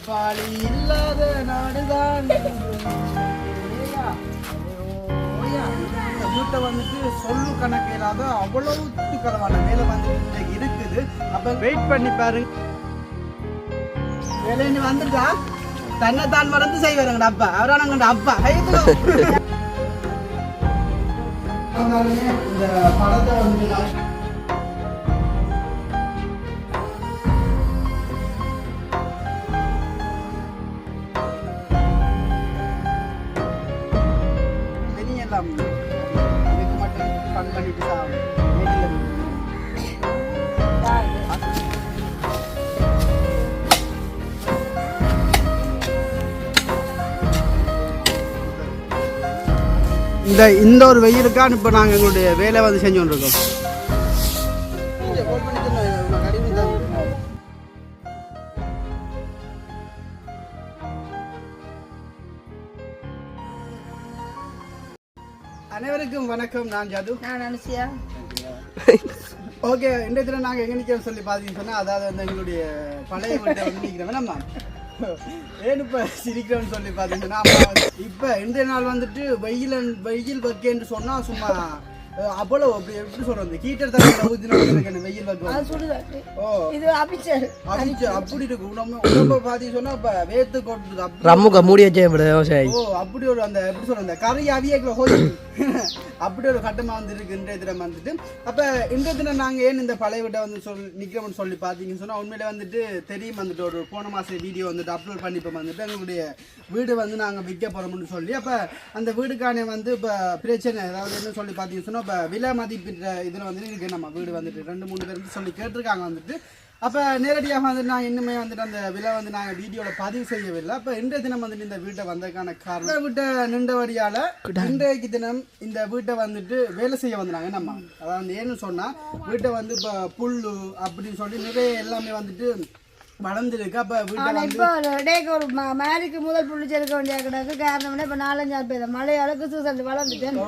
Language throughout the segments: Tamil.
உழைப்பாளி இல்லாத நாடுதான் வீட்டை வந்துட்டு சொல்லு கணக்கு இல்லாத அவ்வளவு களவான வேலை வந்துட்டு இருக்குது. அப்ப வெயிட் பண்ணி பாருங்க. வேலை வந்துட்டா தன்னைத்தான் மறந்து செய்வாருங்கடா அப்பா. அவரானங்கடா அப்பா இந்த படத்தை வந்து இதுக்கு மட்டும் ஃபன் பண்ணிட்டு இந்த ஒரு வெயிலுக்கான இப்போ நாங்கள் எங்களுடைய வேலை வந்து செஞ்சு கொண்டிருக்கோம். அனைவருக்கும் வணக்கம். நான் ஜது. நான் அனுசியா. ஓகே, இந்த இடத்துல நாங்கள் எங்கே நிற்கிறோம் சொல்லி பார்த்தீங்கன்னு சொன்னால், அதாவது வந்து எங்களுடைய பழைய வீட்டை வந்து நிற்கிறோம். வேணாம்மா ஏன்னு இப்போ சிரிக்கிறோம்னு சொல்லி பார்த்தீங்கன்னா, இப்போ இன்றைய நாள் வந்துட்டு வெயில் வைக்கேன்னு சொன்னால் சும்மா அவ்வளோ அப்படி எப்படி சொல்றது, கீட்டர் தண்ணி ஊற்றின வெயில் வைக்க. ஓ, இது அபிச்சர் அப்படி இருக்கு. உடம்பு பாத்தி சொன்னா இப்ப வேத்து கொட்டுது. ரம்முக்கு மூடி வச்சே. ஓ, அப்படி ஒரு அந்த எப்படி சொல்ற அந்த கறி அவியக்குள்ள ஹோய் அப்படி ஒரு கட்டமா வந்து இருக்கு இன்றைய தினம் வந்துட்டு. அப்ப இன்றைய தினம் நாங்க ஏன் இந்த பழைய வீட்டை வந்து நிக்கிறோம்னு சொல்லி பாத்தீங்கன்னு சொன்னா, உண்மையில வந்துட்டு தெரியும் வந்துட்டு ஒரு போன மாசம் வீடியோ வந்துட்டு அப்லோட் பண்ணிப்போம் வந்துட்டு எங்களுடைய வீடு வந்து நாங்க விற்க போறோம்னு சொல்லி. அப்ப அந்த வீடுக்கான வந்து இப்ப பிரச்சனை அதாவது என்ன சொல்லி பாத்தீங்கன்னு சொன்னா, இப்போ விலை மதிப்பிட்ட இதில் வந்துட்டு இருக்கு. நம்ம வீடு வந்துட்டு 2-3 பேர் சொல்லி கேட்டிருக்காங்க வந்துட்டு. அப்போ நேரடியாக வந்துட்டு நான் இன்னுமே வந்துட்டு அந்த விலை வந்து நாங்கள் வீடியோவில் பதிவு செய்யவில்லை. அப்போ இன்றைய தினம் வந்துட்டு இந்த வீட்டை வந்ததுக்கான காரணம், வீட்டை நின்றபடியால் இன்றைக்கு தினம் இந்த வீட்டை வந்துட்டு வேலை செய்ய வந்துடுறாங்க. நம்ம அதாவது ஏன்னு சொன்னால், வீட்டை வந்து இப்போ புல் அப்படின்னு சொல்லி நிறைய எல்லாமே வந்துட்டு வளர்ந்துருக்கு. அப்போ வீட்டை ஒரு மேரிக்கு முதல் புள்ளி சேர்க்க வேண்டிய கிடக்கு. காரணம் இப்போ 4-5 பேர் மழையால கிறிஸ்து வளர்ந்துட்டேன்.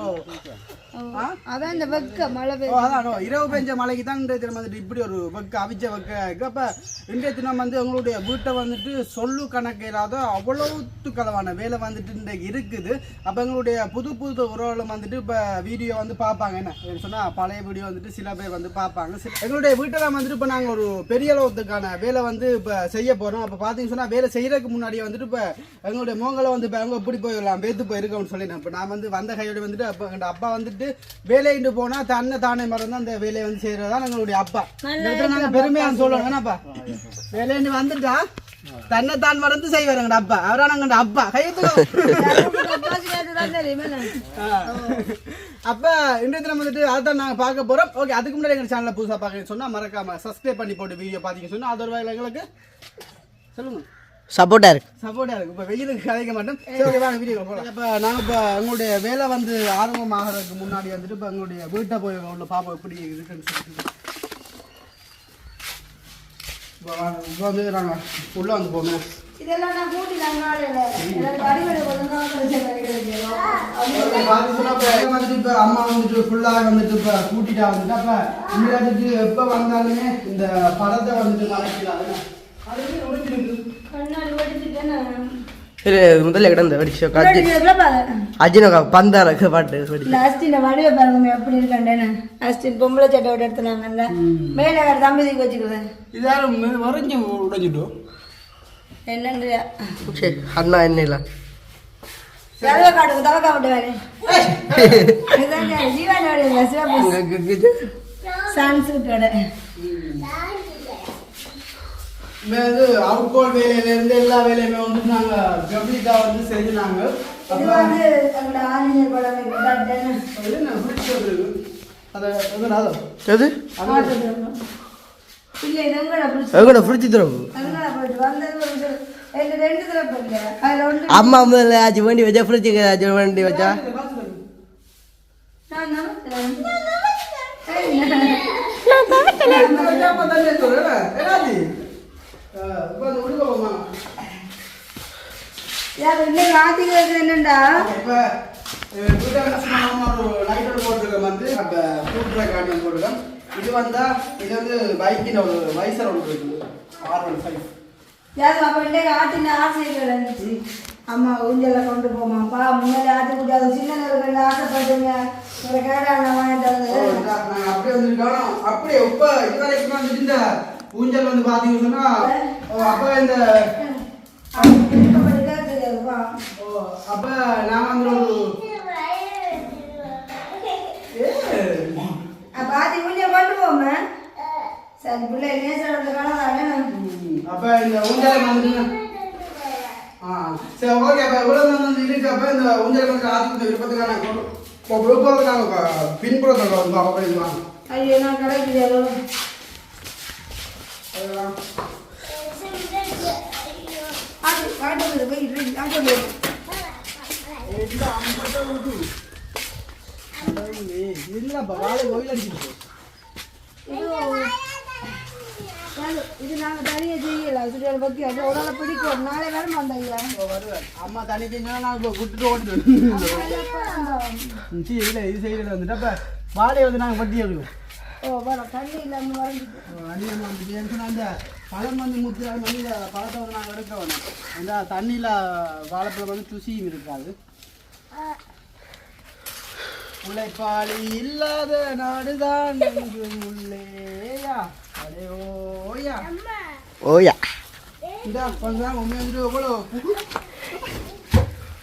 அதான் இந்த வெக்க மழை பெய்யும். இரவு பெஞ்ச மழைக்கு தான் இன்றைய தினம் வந்துட்டு இப்படி ஒரு வெக்க அவிச்ச வெக்க இருக்கு. அப்போ இன்றைய தினம் வந்து எங்களுடைய வீட்டை வந்துட்டு சொல்லு கணக்கு இல்லாத அவ்வளவு களவான வேலை வந்துட்டு இன்றைக்கு இருக்குது. அப்போ எங்களுடைய புது உறவுகளும் வந்துட்டு இப்போ வீடியோ வந்து பார்ப்பாங்க. என்ன சொன்னால், பழைய வீடியோ வந்துட்டு சில பேர் வந்து பார்ப்பாங்க. எங்களுடைய வீட்டெல்லாம் வந்துட்டு இப்போ நாங்கள் ஒரு பெரிய அளவுக்கான வேலை வந்து இப்போ செய்ய போகிறோம். அப்போ பார்த்தீங்கன்னு சொன்னால், வேலை செய்கிறதுக்கு முன்னாடியே வந்துட்டு இப்போ எங்களுடைய மோங்களை வந்து இப்போ அவங்க எப்படி போயிடலாம் வேத்து போயிருக்கோம்னு சொல்லி இப்போ நான் வந்து வந்த கையோடு வந்துட்டு அப்போ எங்கள் அப்பா வந்துட்டு வேலையிட்டு போனா தானே மறந்து அந்த வேலையை வந்து செய்யறதுதான் எங்களுடைய அப்பா. நாங்க பெருமையா சொல்லுவோம். வேணாப்பா, வேலையிட்டு வந்துட்டா தன்னைத்தான் மறந்து செய்வாருங்கடா அப்பா. அவரானங்கடா அப்பா அப்ப இன்றைய தினம் வந்துட்டு அதான் நாங்க பார்க்க போறோம். ஓகே, அதுக்கு முன்னாடி எங்க சேனலை புதுசா பார்க்க சொன்னா மறக்காம சப்ஸ்கிரைப் பண்ணி போட்டு வீடியோ பாத்தீங்க சொன்னா அது ஒரு வகையில் எங்களுக்கு சொல்லுங்க சப்போர்ட்டா இருக்கு. இப்போ வெயிலுக்கு கதைக்க மாட்டோம். சரி, ஓகே, வாங்க வீடியோ போகலாம். இப்போ நாங்கள் இப்போ எங்களுடைய வேலை வந்து ஆரம்பமாகிறதுக்கு முன்னாடி வந்துட்டு இப்போ எங்களுடைய வீட்டை போய் உள்ள பாப்பா எப்படி இருக்குன்னு சொல்லிட்டு இப்போ வந்து நாங்கள் உள்ளே வந்து போங்க. இப்போ அம்மா வந்துட்டு ஃபுல்லாக வந்துட்டு இப்போ கூட்டிட்டா வந்துட்டு அப்போ இங்கே வந்துட்டு எப்போ வந்தாலுமே இந்த படத்தை வந்துட்டு மறைக்கிறாங்க. அது முடிஞ்சிருக்கு. முதல்ல கிடந்த அஜினோகா பந்தாரக்கு பாட்டு எப்படி இருக்கேன் பொம்பளை சட்டை விட்டு எடுத்துனாங்க. மேல தம்பதிக்கு வச்சுக்கிறேன். இதாரும் வரைஞ்சி உடைஞ்சிட்டோம். என்னன்றியா அண்ணா என்ன இல்லை காட்டுக்கு தவக்கா விட்டு வேறு ஜீவானோட சான்ஸ்கிரிட்டோட வந்து அவுட்கோல் வேலையிலேருந்து எல்லா வேலையுமே வந்து நாங்கள் கம்ப்ளீட்டாக வந்து செஞ்சுனாங்க. அம்மா முதல்ல ஆச்சு வண்டி வச்சா ஃப்ரிட்ஜுக்கு ஆச்சு வண்டி வச்சா என்னண்டா இது வந்தா இது வந்து பைக்கின் ஒரு வைசர் ஒன்று இருக்குது R15. யாரும் அப்போ இன்றைக்கு ஆட்டின ஆசைகள் இருந்துச்சு அம்மா ஊஞ்சலை கொண்டு போமாப்பா முன்னாடி ஆட்டி கூட்டாது சின்ன ரெண்டு ஆசைப்பட்டுங்க ஒரு கேடான வாங்கிட்டு அப்படியே வந்துருக்கோம் அப்படியே இப்ப இதுவரைக்கும் வந்துட்டு இந்த ஊஞ்சல் வந்து பாத்தீங்கன்னா அப்ப இந்த தெரியாதுப்பா அப்ப நான் வந்து பாதி ஊஞ்சல் கொண்டு போமே சரி பிள்ளை நேசோட காலம் அப்ப இந்த ஊஞ்சலை வந்து சரி ஓகே அப்ப எவ்வளவு வந்து இருக்கு அப்ப இந்த ஊஞ்சலை வந்து ஆதி விருப்பத்துக்கான பின்புறத்தில் வந்து அப்படிங்களா ஐயோ நான் கிடைக்குது இல்லப்பா வாழை கோயில் அடிச்சிருக்கு இது நாங்கள் தனியாக செய்யல சுடியால் பற்றி அது ஒரு நாள் பிடிக்கும் நாளை வேணும் வந்தாங்க வருவேன் அம்மா தனி செஞ்சா நான் இப்போ விட்டுட்டு ஓடிட்டு இல்லை இது செய்யல வந்துட்டு அப்போ வாழையை வந்து நாங்கள் பட்டி எடுக்கணும் ஓ வரோம் தண்ணி இல்லாமல் அடியம்மா வந்துட்டு அந்த பழம் வந்து முத்துறாங்க மண்ணில் பழத்தை வந்து நாங்கள் எடுக்க வேணும் அந்த தண்ணியில் வாழைப்பழம் வந்து ருசியும் இருக்காது உழைப்பாளி இல்லாத நாடுதான் உள்ளேயா அடே ஓயா ஓயா இந்த கொஞ்சம் உண்மையாக எவ்வளோ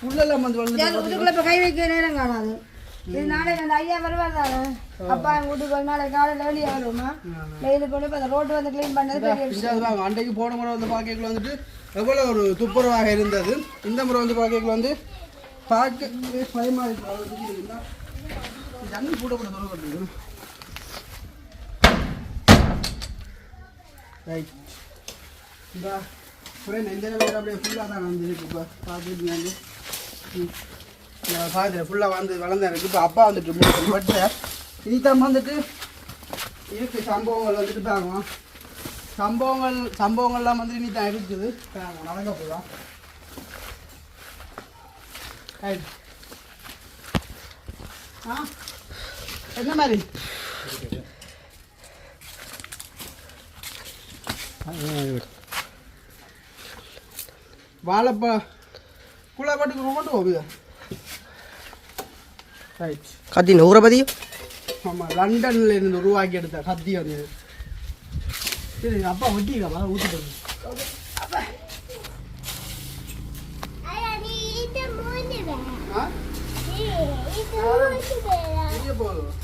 புல்லெல்லாம் வந்து வீட்டுக்குள்ள இப்போ கை வைக்க நேரம் காணாது இது நாளைக்கு அந்த ஐயா வருவார் தானே அப்பா எங்கள் வீட்டுக்கு ஒரு நாளைக்கு காலையில் வெளியே வருமா வெயில் கொண்டு இப்போ அந்த ரோட்டு வந்து க்ளீன் பண்ணது பெரிய விஷயம் அன்றைக்கு போன முறை வந்து பார்க்கல வந்துட்டு எவ்வளோ ஒரு துப்புரவாக இருந்தது இந்த முறை வந்து பார்க்கல வந்து பார்க்க பயமாக இருக்கு தண்ணி கூட கூட தொடர்பு ரைட் இந்த ஃப்ரெண்ட் எந்த நேரம் அப்படியே ஃபுல்லாக தான் வந்துருக்கு இப்போ பார்த்துட்டு வந்து பார்த்துட்டு ஃபுல்லாக வந்து வளர்ந்தேன் இருக்குது இப்போ அப்பா வந்துட்டு பட் இனித்தான் வந்துட்டு இருக்கு சம்பவங்கள் வந்துட்டு தாங்க சம்பவங்கள்லாம் வந்து இனி தான் இருக்குது நடக்க போகலாம் ரைட் என்ன மாதிரி வாழைப்பா குழாப்பாட்டுக்கு கொண்டு போகுது ரைட் கத்தி ஊரை பதியும் ஆமாம் லண்டனில் இருந்து உருவாக்கி எடுத்த கத்தி வந்து சரி அப்பா ஒட்டிக்கா ஊற்றிட்டு போதும்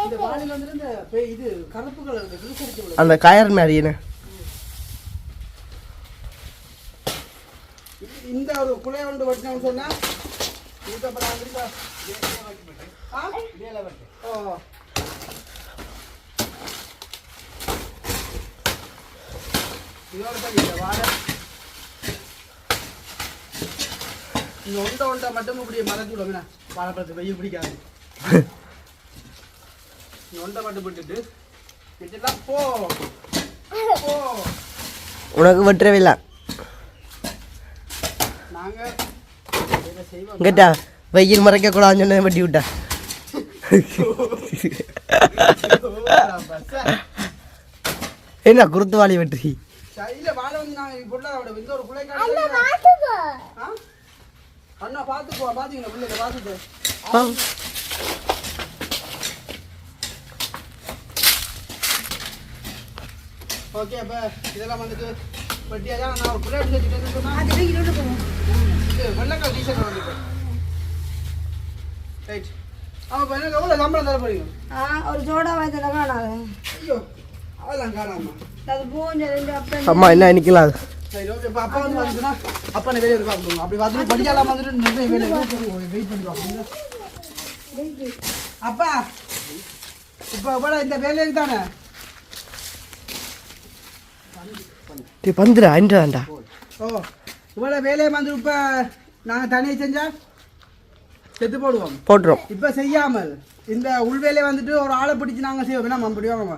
இந்த வாழையில் வந்துட்டு இந்த இது கருப்பு கலர் அந்த கயர் மாதிரின்னு இந்த ஒரு குலையை வந்து வெட்டினோம்னு சொன்னா இதுக்கப்புறம் வந்து ஓ இதோட தான் இந்த வாழை இந்த ஒண்டை மட்டும் இப்படி மறைச்சு விடுவோம் வாழைப்பழத்தை வெயில் பிடிக்காது இந்த ஒண்டை மட்டும் விட்டுட்டு இதெல்லாம் போ உனக்கு வெட்டுறவில்லை நாங்கள் செய்வோம் கேட்டா வெயில் மறைக்க கூடாதுன்னு சொன்னதை வெட்டி விட்டா என்ன குருத்து வாளி வெற்றி இல்ல வாழை வந்து நாங்கள் பொருளாதார இந்த ஒரு பிள்ளை அண்ணா பார்த்துக்குவா பார்த்தீங்களா பிள்ளைங்க பார்த்துட்டு ஓகே அப்போ இதெல்லாம் வந்துட்டு பட்டியா நான் ஒரு பிள்ளை எடுத்து சொன்னால் இது வெள்ளக்கால் டீஷர்ட் வந்துட்டு ரைட் ஆமாம் இப்போ எனக்கு எவ்வளோ சம்பளம் தர போறீங்க ஒரு ஜோடா வாய்த்தல காணாது ஐயோ அதெல்லாம் காணாமா அது பூஞ்சை ரெண்டு அப்பா அம்மா என்ன நிற்கலாம் அது சரி ஓகே இப்போ அப்பா வந்து வந்துச்சுன்னா அப்பா வெளியே இருக்கா அப்படி பார்த்துட்டு படிக்கலாம் வந்துட்டு நிறைய வேலை வெயிட் பண்ணி பார்ப்போம் அப்பா இப்போ எவ்வளோ இந்த வேலைக்கு தானே பந்துடா அண்டாண்டா ஓ இவ்வளோ வேலையை வந்து இப்போ நாங்கள் தனியாக செஞ்சா செத்து போடுவோம் போட்டுரும் இப்போ செய்யாமல் இந்த உள்வேலையை வந்துட்டு ஒரு ஆளை பிடிச்சி நாங்கள் செய்வோம் என்ன பிடிவாங்க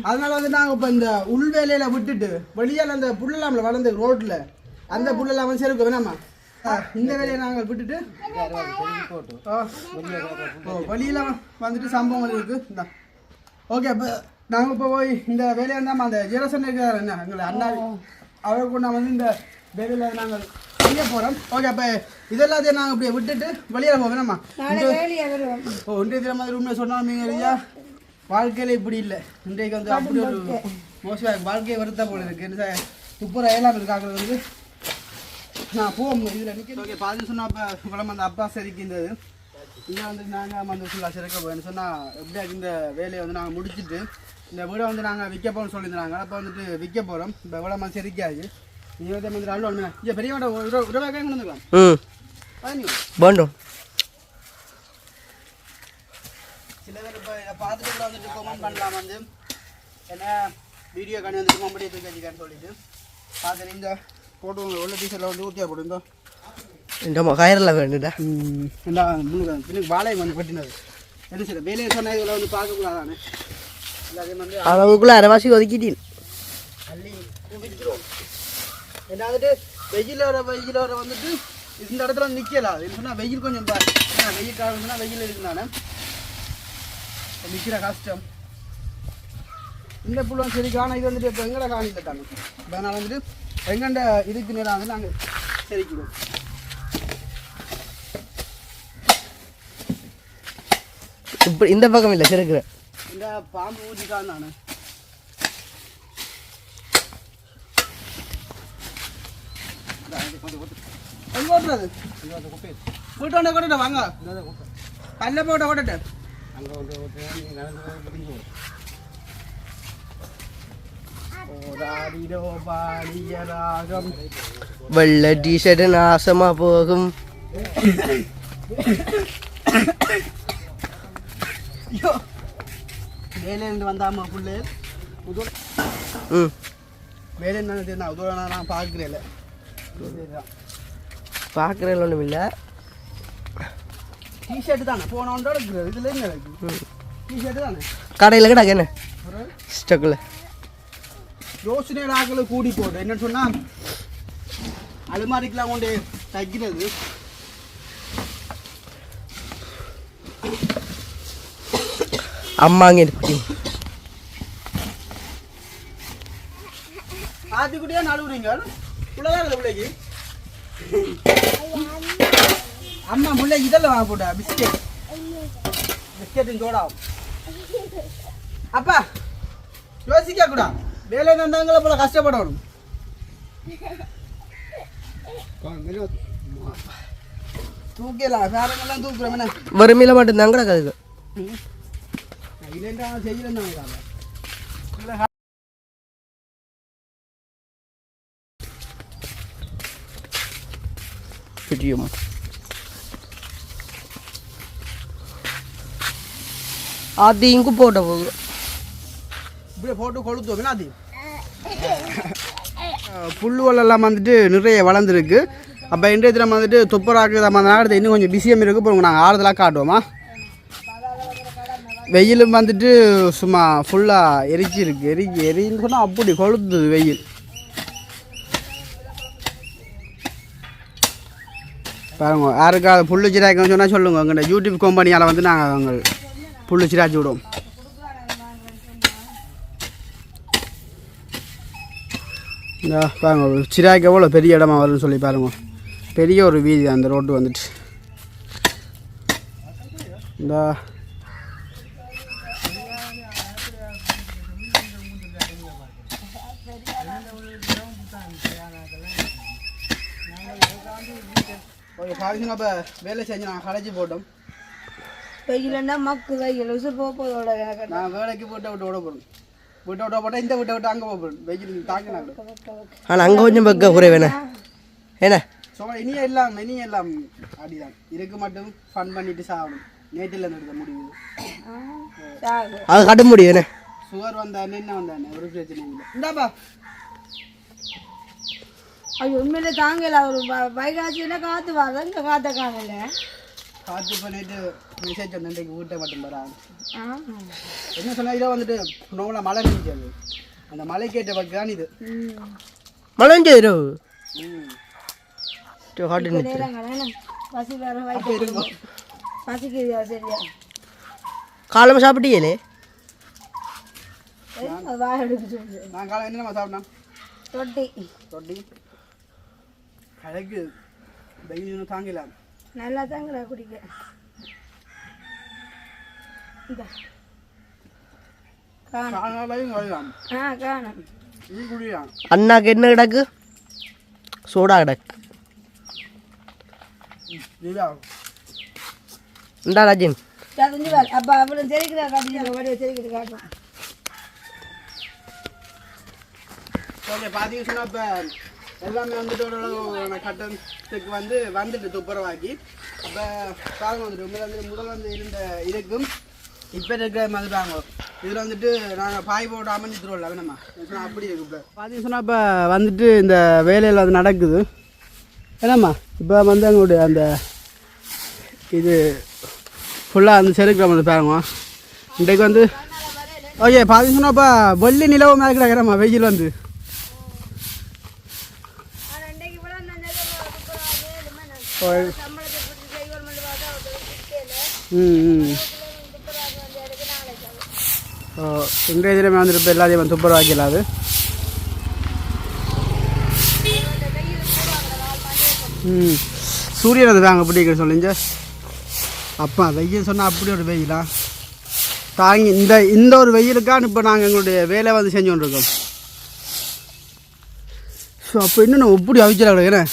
அதனால வந்து நாங்கள் இப்போ இந்த உள்வேலையில விட்டுட்டு வெளியால் அந்த புல்லெல்லாம் வளர்ந்து ரோட்டில் அந்த புல்லெல்லாம் வந்து செருக்க வேணாமா இந்த வேலையை நாங்கள் விட்டுட்டு வழியில் வந்துட்டு சம்பவம் இருக்கு இந்த ஓகே அப்போ நாங்கள் இப்போ போய் இந்த வேலையை இருந்தால் அந்த ஜீரசன் இருக்கிறார் என்ன எங்களை அண்ணா அவரை கொண்டு வந்து இந்த வேலையில் நாங்கள் செய்ய போகிறோம் ஓகே அப்போ இதெல்லாத்தையும் நாங்கள் அப்படியே விட்டுட்டு வெளியில் போவேணம்மா இன்றைய தினம் மாதிரி உண்மை சொன்னால் நீங்கள் வாழ்க்கையில் இப்படி இல்லை இன்றைக்கு வந்து அப்படி ஒரு மோசமாக வாழ்க்கையை வருத்த போல இருக்குது துப்புரா ஏழாம் இருக்காங்க வந்து நான் போவோம் இதில் நிற்க ஓகே பாதி சொன்னால் அப்போ குழம்பு அந்த அப்பா செதுக்கின்றது இங்கே வந்து நாங்கள் வந்து ஃபுல்லாக சிறக்க போகிறேன்னு சொன்னால் எப்படியா இந்த வேலையை வந்து நாங்கள் முடிச்சுட்டு இந்த வீடை வந்து நாங்கள் விற்க போகிறோம்னு சொல்லியிருந்தாங்க அப்போ வந்துட்டு விற்க போகிறோம் இப்போ எவ்வளோ மாதிரி செதுக்காது இருபத்தி வந்து நாள் ஒன்று இங்கே பெரிய மாட்டை இருபது கொண்டு வந்துக்கலாம் வேண்டும் சில பேர் இப்போ இதை பார்த்துட்டு கூட வந்துட்டு கமெண்ட் பண்ணலாம் வந்து என்ன வீடியோ கண்ணி வந்துட்டு மம்படியை தூக்கி வச்சுக்கான்னு சொல்லிட்டு பார்த்துட்டு இந்த போட்டு உள்ள டீஷர்ட்டில் வந்து ஊற்றியா போட்டுருந்தோம் இந்த கயிறில் வேண்டுடா இந்த பின்னுக்கு வாழை வந்து கட்டினது என்ன சார் வேலையை சொன்னால் இதில் வந்து பார்க்கக்கூடாதானே எல்லாத்தையும் வந்து அளவுக்குள்ள அரைவாசி ஒதுக்கிட்டீங்க அள்ளி குவிச்சிரும் ஏன்னா வந்துட்டு வெயில் வர வந்துட்டு இந்த இடத்துல வந்து நிற்கலாம் என்ன சொன்னால் வெயில் கொஞ்சம் பாரு வெயில் காலம்னா வெயில் இருக்குனானே நிற்கிற கஷ்டம் இந்த புள்ளும் சரி காண இது வந்துட்டு இப்போ எங்கட காணியில் தானே அதனால் வந்துட்டு எங்கண்ட இதுக்கு நேரம் வந்து நாங்கள் செரிக்கிடுவோம் இப்போ இந்த பக்கம் இல்லை செருக்குற இந்த பாம்பு ஊற்றிக்கான் நான் எங்கே ஓட்டுறது போட்டு ஒன்றே கொட்டுட்ட வாங்க கல்ல போட்ட கொட்டுட்டு அங்கே ஒன்று வெள்ளை டிஷர்ட் நாசமா போகும் வேலையிலேருந்து வந்தாமா புள்ளே வேலை என்னன்னு தெரியும் உதவ நான் பார்க்குறேன் பார்க்குறேன் ஒன்றும் இல்லை டிஷர்ட்டு தானே போனோன்றோட இருக்குது இதில் என்ன இருக்குது டிஷர்ட்டு தானே கடையில் கிடக்கு என்ன ஸ்டக்கில் யோசனை ஆக்களை கூடி போடு என்னன்னு சொன்னால் அலுமாரிக்கெலாம் கொண்டு தைக்கிறது அம்மாங்க பட்டி ஆத்திக்குட்டியா நடுவுறீங்க பிள்ளைதான் இல்லை பிள்ளைக்கு அம்மா பிள்ளைக்கு இதெல்லாம் வாங்க போட்டா பிஸ்கெட் பிஸ்கெட்டு சோடாவும் அப்பா யோசிக்க கூடா வேலை தந்தாங்கள போல கஷ்டப்படணும் தூக்கலாம் வேறங்கெல்லாம் தூக்குறோம் என்ன வறுமையில் மட்டும்தான் கிடக்காது இல்லைன்னா செய்யலாம் தெரியும் அது இங்கு போட்ட போகும் இப்படியே போட்டு கொளுத்துவோம் அது புல்லுவெல்லாம் வந்துட்டு நிறைய வளர்ந்துருக்கு அப்போ இன்றைய தினம் வந்துட்டு துப்புராக்கு நம்ம நாடு இன்னும் கொஞ்சம் பிஸியாக இருக்குது போங்க நாங்கள் ஆறுதலாக காட்டுவோமா வெயிலும் வந்துட்டு சும்மா ஃபுல்லாக எரிச்சிருக்கு எரின்னு சொன்னால் அப்படி கொளுத்துது வெயில் பாருங்க யாருக்காவது புல்லு சிராய்க்குன்னு சொன்னால் சொல்லுங்க எங்கள்கிட்ட யூடியூப் கம்பெனியால் வந்து நாங்கள் அவங்க புல்லு சிராய்ச்சி விடுவோம் இந்த பாருங்க ஒரு சிராய்க்கு எவ்வளோ பெரிய இடமா வரும்னு சொல்லி பாருங்க பெரிய ஒரு வீதி அந்த ரோட்டு வந்துட்டு இந்த ஓகே பாருங்க அப்போ வேலை செஞ்சு நாங்கள் களைச்சி போட்டோம் வெயிலன்னா மக்கு வெயில் உசுர் போதோட எனக்கு நான் வேலைக்கு போட்டு விட்டு விட போகிறோம் விட்டு போட்டால் இந்த விட்டு அங்கே போகிறோம் வெயில் தாக்கினாங்க ஆனால் அங்கே கொஞ்சம் பக்க குறைவேண்ணே ஏண்ணே ஸோ இனியும் எல்லாம் அப்படிதான் இதுக்கு மட்டும் ஃபன் பண்ணிட்டு சாப்பிடும் நேற்றில் எடுக்க முடியுது அது கட்ட முடியுண்ணே சுகர் வந்தானே என்ன வந்தானே ஒரு பிரச்சனை இல்லை இந்தாப்பா ஐயோ உண்மையிலே தாங்கல ஒரு வைகாசினா காற்று வர இங்கே காற்ற காணல காற்று பண்ணிட்டு மெசேஜ் வந்து இன்றைக்கு வீட்டை மட்டும் வரா என்ன சொன்னா இதோ வந்துட்டு நோவில் மழை நினைக்காது அந்த மழை கேட்ட பக்கம் இது மழை இரவு ஹாட் இப்போ நேரம் கடை பசி வேற வயிற்று பசிக்கு சரியா காலமாக சாப்பிட்டீங்களே அது வாய் எடுக்க சொல்லுது நான் காலை என்னமா சாப்பிட்டேன் ரொட்டி ரொட்டி அழகு வெயில் தாங்கல நல்லா தாங்கடா குடிக்க இந்த காலையும் வரலாம் காணும் இது குடிக்கலாம் அண்ணாக்கு என்ன கிடக்கு சோடா கிடக்கு இதா இந்தா ராஜின் தெரிஞ்சு பாரு அப்போ அவ்வளோ செரிக்கிறா காட்டி வடிவ செரிக்கிட்டு காட்டும் ஓகே பார்த்தீங்க சொன்னால் இப்போ எல்லாமே வந்துட்டு ஒரு கட்டத்துக்கு வந்துட்டு துப்புரவாக்கி இப்போ பாருங்க வந்துட்டு முதல் வந்து இருந்த இதுக்கும் இப்போ இருக்கிற மாதிரி தாங்க இதில் வந்துட்டு நாங்கள் பாய் போட்டு அமைஞ்சிட்டுருவோம்ல வேணுமா சொன்னால் அப்படி இருக்கு இப்போ பார்த்தீங்க சொன்னால் இப்போ வந்துட்டு இந்த வேலையில் வந்து நடக்குது என்னம்மா இப்போ வந்து எங்களுடைய அந்த இது ஃபுல்லாக அந்த செருக்கிற மாதிரி பாருங்க இன்றைக்கு வந்து ஓகே பார்த்தீங்க சொன்னால் இப்போ வெள்ளி நிலவு மேலே கிடக்கிறம்மா வெயில் வந்து இன்றைய தினமே வந்துட்டு இப்போ எல்லாத்தையும் துப்புரவாக்கிடலாம் அது சூரியன் அது வாங்க பிடிக்கிற சொல்லிங்க அப்பா வெயில் சொன்னால் அப்படி ஒரு வெயிலா தாங்கி இந்த ஒரு வெயிலுக்கான இப்போ நாங்கள் எங்களுடைய வேலை வந்து செஞ்சு கொண்டிருக்கோம் ஸோ அப்போ இன்னும் நான் எப்படி அவிச்சலாம் கிடைக்கிறேன்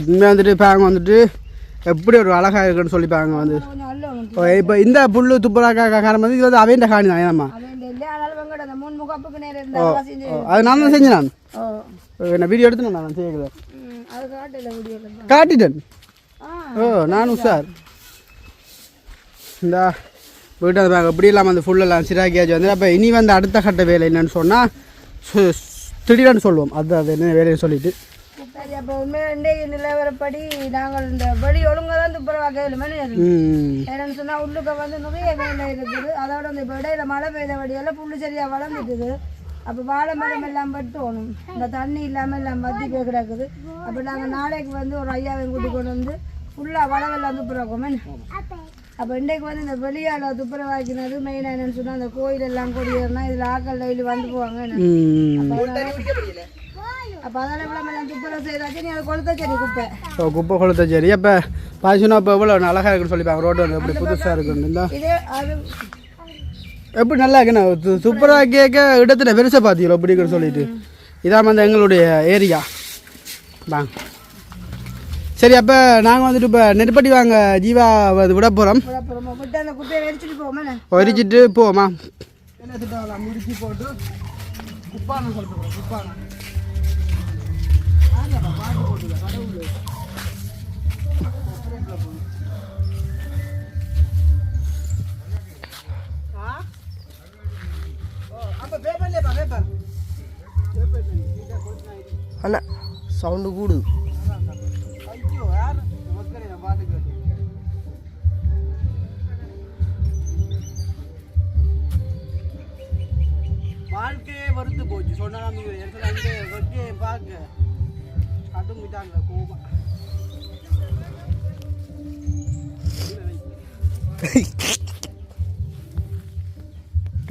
இனிமேல் வந்துட்டு பாங்க வந்துட்டு எப்படி ஒரு அழகாக இருக்குன்னு சொல்லிப்பாங்க வந்து இப்போ இந்த புல்லு துப்புராக்காரம் வந்து இது வந்து அவைண்ட காணி தான் ஏமா அது நான் தான் செஞ்சேன் நான் என்ன வீடியோ எடுத்து நான் செய்யல காட்டிட்டேன் நானும் சார் இந்த வீட்டு அது எப்படி இல்லாமல் அந்த ஃபுல்லெல்லாம் சிராக்கியாச்சு வந்து அப்போ இனி வந்து அடுத்த கட்ட வேலை என்னன்னு சொன்னால் திடீர்னு சொல்லுவோம் அது என்ன வேலைன்னு சொல்லிட்டு சரி அப்போ உண்மையிலே நிலவரப்படி நாங்கள் இந்த வழி ஒழுங்காக தான் துப்புரவாக்க இல்லைமே என்னன்னு சொன்னால் உள்ளுக்க வந்து நிறைய வேலை இருக்குது அதோட இந்த இப்போ இடையில மழை பெய்த வழியெல்லாம் புல்லு சரியாக வளர்ந்துட்டுது அப்போ வாழை மரம் எல்லாம் வெட்டணும் இந்த தண்ணி இல்லாமல் எல்லாம் மத்தி போய் கிடக்குது அப்போ நாங்கள் நாளைக்கு வந்து ஒரு ஐயாவையும் கூட்டி கொண்டு வந்து ஃபுல்லாக வளவெல்லாம் துப்புரவாக்கோமே அப்போ இன்றைக்கு வந்து இந்த வெளியால் துப்புரவாக்கினது மெயினாக என்னன்னு சொன்னால் அந்த கோயில் எல்லாம் கொடியேறினா இதில் ஆக்கள் டெய்லி வந்து போவாங்க அப்போ அதெல்லாம் எல்லாம் துப்புரவு செய்தாச்சு நீ அதை கொளுத்தச்சேரி குப்பை குப்பை கொளுத்தச்சேரி அப்போ பாய்ச்சுனா இப்போ எவ்வளோ அழகாக இருக்குன்னு சொல்லிப்பாங்க ரோடு வந்து எப்படி புதுசாக இருக்குன்னு இதே அது எப்படி நல்லா இருக்குண்ணா துப்புரவாக்கிய இடத்துல பெருசாக பார்த்தீங்களோ அப்படிங்கிற சொல்லிட்டு இதான் வந்து எங்களுடைய ஏரியா வாங்க சரி அப்போ நாங்கள் வந்துட்டு இப்போ நெருப்பட்டி வாங்க ஜீவா அது விட போகிறோம் எரிச்சிட்டு போவோமா என்ன திட்டம் முடிச்சு போட்டு குப்பானம் சொல்லிட்டு குப்பானம் பாட்டு போட்டு கடவுள் அப்போ பேப்பர்லேயே பேப்பர் அண்ணா சவுண்டு கூடுது வாழ்க்கையே வறுத்து போச்சு சொன்னா வெட்டியை பார்க்க கட்டுங்கிட்டாங்க கோபம்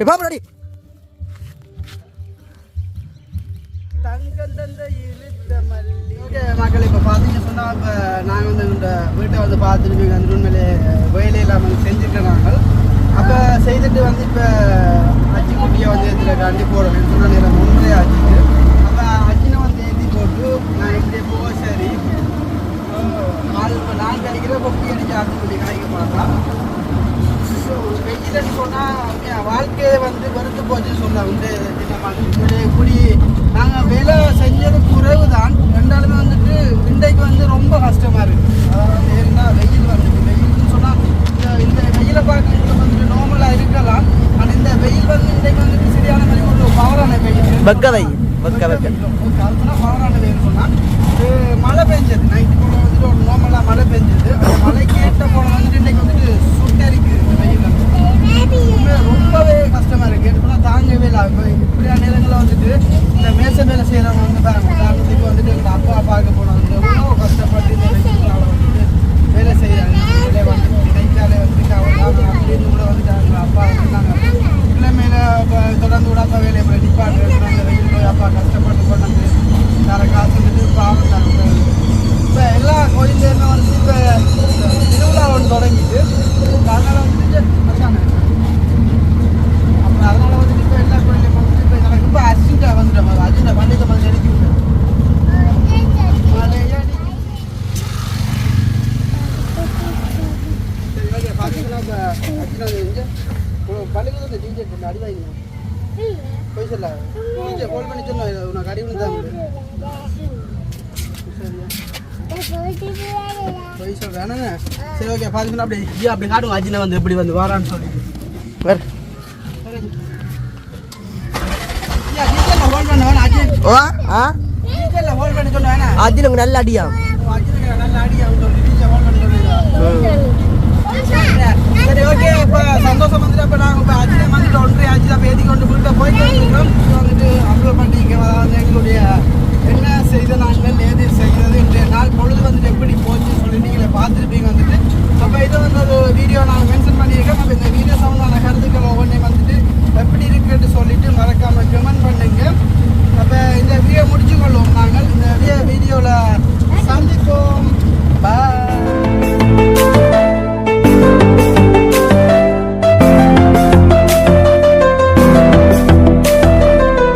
பாப்படி தங்கம் தந்த இழுத்த மல்லி மக்கள் இப்போ பார்த்தீங்க சொன்னால் இப்போ நாங்கள் வந்து இந்த வீட்டை வந்து பார்த்துருப்பீங்க அந்த உண்மையிலே வேலையில் வந்து செஞ்சுருக்கோம் நாங்கள் அப்போ செய்துட்டு வந்து இப்போ அச்சி குட்டியை வந்து இதில் கண்டி போடுறோம் சொல்ல நேரம் ஒன்றே ஆச்சுக்கு அப்போ அச்சினை வந்து ஏற்றி போட்டு நான் இப்படியே போக சரி இப்போ நான் கிடைக்கிற கொப்பி அடிக்க அச்சு குட்டி கிடைக்க பார்த்தா ஸோ வெயில்னு சொன்னால் வாழ்க்கையை வந்து வெறுத்து போச்சுன்னு சொன்னேன் வந்து சின்ன குடி நாங்கள் வேலை செஞ்சது குறைவு தான் ரெண்டாலுமே வந்துட்டு இன்றைக்கு வந்து ரொம்ப கஷ்டமாக இருக்குது அதாவது ஏன்னா வெயில் வந்துட்டு வெயில்னு சொன்னால் இந்த வெயிலை பார்க்க வந்துட்டு நார்மலாக இருக்கலாம் ஆனால் இந்த வெயில் வந்து இன்றைக்கு வந்துட்டு சரியான மாதிரி ஒரு பவரான வெயில் பவரான வெயில் சொன்னால் மழை பெஞ்சது நைட்டு போல வந்துட்டு ஒரு நார்மலாக மழை பெஞ்சது மழை கேட்ட போல வந்துட்டு இன்றைக்கு வந்துட்டு சுட்டரிக்குது இந்த வெயில் வந்து ரொம்பவே கஷ்டமா இருக்கு கேட்டுனா தாங்கவே இல்லை. இப்போ இப்படியான நேரங்களில் வந்துட்டு இந்த மேச வேலை செய்யறவங்க வந்து பாருங்க, உதாரணத்துக்கு வந்துட்டு எங்கள் அப்பா பார்க்க போனவங்க எவ்வளோ கஷ்டப்பட்டு இந்த வெயில்னால வந்துட்டு வேலை செய்யறாங்க. வேலை வந்து நினைச்சாலே வந்துட்டு அவங்க அப்படின்னு கூட வந்துட்டு அவங்க அப்பா வந்து நாங்கள் கிழமையில தொடர்ந்து கூட அப்பா வேலையை போய் நிப்பாட்டு அந்த வெயில் போய் அப்பா கஷ்டப்பட்டு கொண்டு வேற காசு வந்துட்டு பாவம் தாங்க. இப்போ எல்லா கோயில்லையுமே வந்து இப்போ திருவிழா ஒன்று தொடங்கிட்டு அதனால வந்துட்டு அப்புறம் அதனால வந்துட்டு இப்போ எல்லா கோயிலையும் வந்துட்டு இப்போ எனக்கு ரொம்ப அர்ஜென்ட்டாக வந்துட்டேன். அர்ஜென்ட்டாக பண்டிகை மாதிரி இறக்கி விட்டேன். சரி ஓகே பார்த்தீங்கன்னா இப்போ அர்ஜென்ட்டாக பண்டிகை வந்து டிஜே அடி வாங்கிங்க போய் சொல்ல டிஜே கால் பண்ணி சொன்னேன் உனக்கு அடி விழுந்தான் போய் சொல்கிறேன். சரி ஓகே பார்த்தீங்கன்னா அப்படி காட்டுங்க அஜினை வந்து எப்படி வந்து வாரான்னு சொல்லி ஹோல்ட் பண்ண வேணா அஜின் ஓ ஆ டீச்சரில் ஹோல்ட் பண்ணி சொன்ன வேணா அஜினுக்கு நல்ல அடியா அஜினுக்கு நல்ல அடி அவங்க சொல்லி டீச்சர் ஹோல்ட் பண்ணி சொல்லிடுறா. சரி ஓகே இப்போ சந்தோஷம் வந்துட்டு இப்போ நாங்கள் இப்போ அஜினை வந்துட்டு ஒன்றரை அஜினை இப்போ ஏற்றி கொண்டு போயிட்டு போயிட்டு இருக்கோம். வந்துட்டு அப்லோட் பண்ணிக்கிறோம். அதாவது எங்களுடைய என்ன செய்த நாங்கள் ஏது செய்கிறது இன்றைய நாள் பொழுது வந்துட்டு எப்படி போச்சுன்னு சொல்லி நீங்களே பார்த்துருப்பீங்க வந்துட்டு. அப்போ இதை வந்து ஒரு வீடியோ நாங்கள் மென்ஷன் பண்ணியிருக்கோம். அப்போ இந்த வீடியோ சம்பந்தமான கருத்துக்கள் ஒவ்வொன்றையும் வந்துட்டு எப்படி இருக்குன்னு சொல்லிட்டு மறக்காமல் கமெண்ட் பண்ணுங்க. அப்போ இந்த வீடியோ முடிச்சு கொள்வோம் நாங்கள். இந்த வீடியோவில்